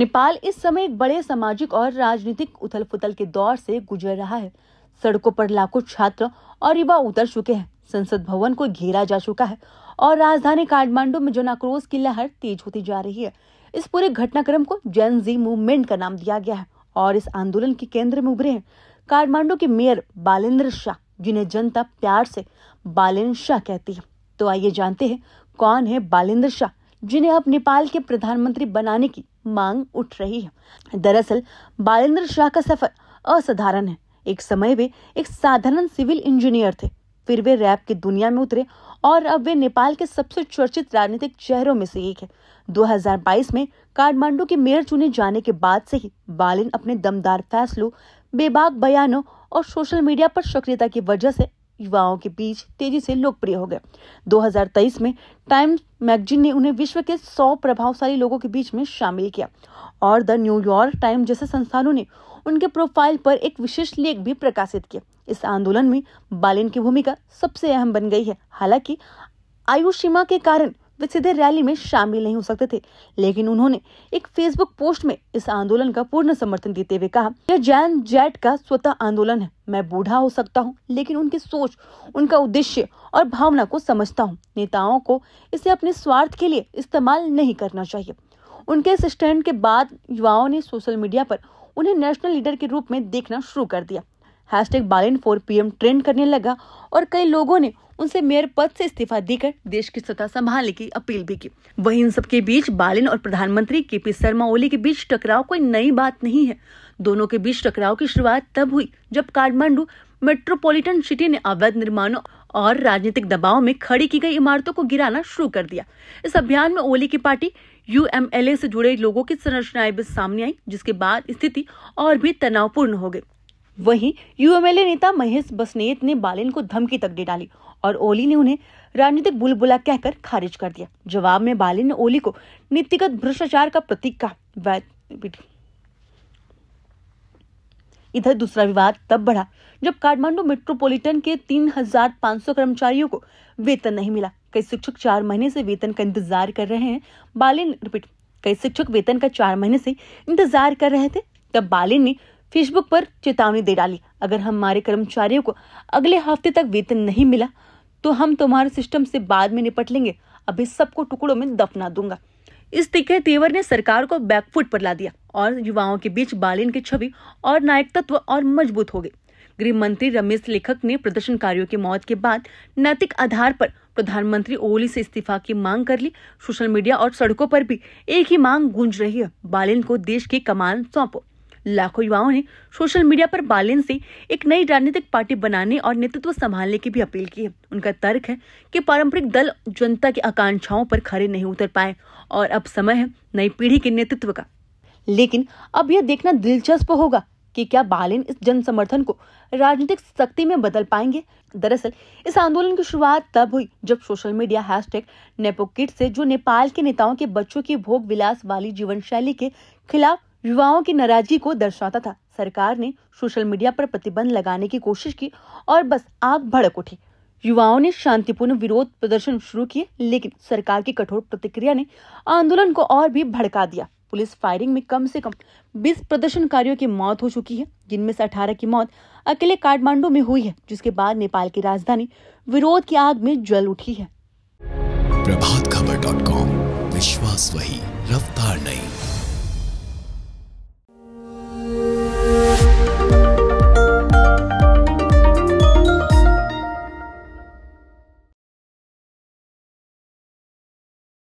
नेपाल इस समय एक बड़े सामाजिक और राजनीतिक उथल-पुथल के दौर से गुजर रहा है। सड़कों पर लाखों छात्र और युवा उतर चुके हैं। संसद भवन को घेरा जा चुका है और राजधानी काठमांडू में जन आक्रोश की लहर तेज होती जा रही है। इस पूरे घटनाक्रम को जेन ज़ी मूवमेंट का नाम दिया गया है और इस आंदोलन के केंद्र में उभरे हैं काठमांडू के मेयर बालेंद्र शाह, जिन्हें जनता प्यार से बालेन शाह कहती है। तो आइए जानते हैं कौन है बालेंद्र शाह, जिन्हें अब नेपाल के प्रधानमंत्री बनाने की मांग उठ रही है। दरअसल बालेंद्र शाह का सफर असाधारण है। एक समय वे एक साधारण सिविल इंजीनियर थे, फिर वे रैप की दुनिया में उतरे और अब वे नेपाल के सबसे चर्चित राजनीतिक चेहरों में से एक है। 2022 में काठमांडू के मेयर चुने जाने के बाद से ही बालेन अपने दमदार फैसलों, बेबाक बयानों और सोशल मीडिया पर सक्रियता की वजह से युवाओं के बीच तेजी से लोकप्रिय हो गए। 2023 में टाइम्स मैगजीन ने उन्हें विश्व के 100 प्रभावशाली लोगों के बीच में शामिल किया और द न्यूयॉर्क टाइम्स जैसे संस्थानों ने उनके प्रोफाइल पर एक विशेष लेख भी प्रकाशित किया। इस आंदोलन में बालेन की भूमिका सबसे अहम बन गई है। हालांकि आयु सीमा के कारण वे सीधे रैली में शामिल नहीं हो सकते थे, लेकिन उन्होंने एक फेसबुक पोस्ट में इस आंदोलन का पूर्ण समर्थन देते हुए कहा, यह जैन जैट का स्वतः आंदोलन है। मैं बूढ़ा हो सकता हूँ, लेकिन उनकी सोच, उनका उद्देश्य और भावना को समझता हूँ। नेताओं को इसे अपने स्वार्थ के लिए इस्तेमाल नहीं करना चाहिए। उनके इस स्टैंड के बाद युवाओं ने सोशल मीडिया पर उन्हें नेशनल लीडर के रूप में देखना शुरू कर दिया। #बालेन 4 PM ट्रेंड करने लगा और कई लोगों ने उनसे मेयर पद से इस्तीफा देकर देश की सत्ता संभालने की अपील भी की। वहीं इन सबके बीच बालेन और प्रधानमंत्री KP शर्मा ओली के बीच टकराव कोई नई बात नहीं है। दोनों के बीच टकराव की शुरुआत तब हुई जब काठमांडू मेट्रोपॉलिटन सिटी ने अवैध निर्माणों और राजनीतिक दबाव में खड़ी की गई इमारतों को गिराना शुरू कर दिया। इस अभियान में ओली की पार्टी UMLA से जुड़े लोगों की संरचनाएं भी सामने आई, जिसके बाद स्थिति और भी तनावपूर्ण हो गई। वहीं UMLA नेता महेश बस्नेत ने बालेन को धमकी तक दे डाली और ओली ने उन्हें राजनीतिक बुलबुला कहकर खारिज कर दिया। जवाब में बालेन ने ओली को नीतिगत भ्रष्टाचार का प्रतीक कहा। इधर दूसरा विवाद तब बढ़ा जब काठमांडू मेट्रोपॉलिटन के 3500 कर्मचारियों को वेतन नहीं मिला। कई शिक्षक 4 महीने से वेतन का इंतजार कर रहे हैं। कई शिक्षक वेतन का 4 महीने से इंतजार कर रहे थे। तब बालेन ने फेसबुक पर चेतावनी दे डाली, अगर हमारे कर्मचारियों को अगले हफ्ते तक वेतन नहीं मिला तो हम तुम्हारे सिस्टम से बाद में निपट लेंगे। अभी सबको टुकड़ों में दफना दूंगा। इस तीखे तेवर ने सरकार को बैकफुट पर ला दिया और युवाओं के बीच बालेन की छवि और नायक तत्व और मजबूत हो गई। गृह मंत्री रमेश लेखक ने प्रदर्शनकारियों की मौत के बाद नैतिक आधार पर प्रधानमंत्री ओली से इस्तीफा की मांग कर ली। सोशल मीडिया और सड़कों पर भी एक ही मांग गूंज रही है, बालेन को देश की कमान सौंपो। लाखों युवाओं ने सोशल मीडिया पर बालेन से एक नई राजनीतिक पार्टी बनाने और नेतृत्व संभालने की भी अपील की है। उनका तर्क है कि पारंपरिक दल जनता की आकांक्षाओं पर खरे नहीं उतर पाए और अब समय है नई पीढ़ी के नेतृत्व का। लेकिन अब यह देखना दिलचस्प होगा कि क्या बालेन इस जन समर्थन को राजनीतिक शक्ति में बदल पाएंगे। दरअसल इस आंदोलन की शुरुआत तब हुई जब सोशल मीडिया #नेपोकिड्स से जो नेपाल के नेताओं के बच्चों की भोग विलास वाली जीवन शैली के खिलाफ युवाओं की नाराजगी को दर्शाता था। सरकार ने सोशल मीडिया पर प्रतिबंध लगाने की कोशिश की और बस आग भड़क उठी। युवाओं ने शांतिपूर्ण विरोध प्रदर्शन शुरू किए, लेकिन सरकार की कठोर प्रतिक्रिया ने आंदोलन को और भी भड़का दिया। पुलिस फायरिंग में कम से कम 20 प्रदर्शनकारियों की मौत हो चुकी है, जिनमें से 18 की मौत अकेले काठमांडू में हुई है, जिसके बाद नेपाल की राजधानी विरोध की आग में जल उठी है। प्रभातखबर.com, विश्वास वही, रफ्तार नहीं।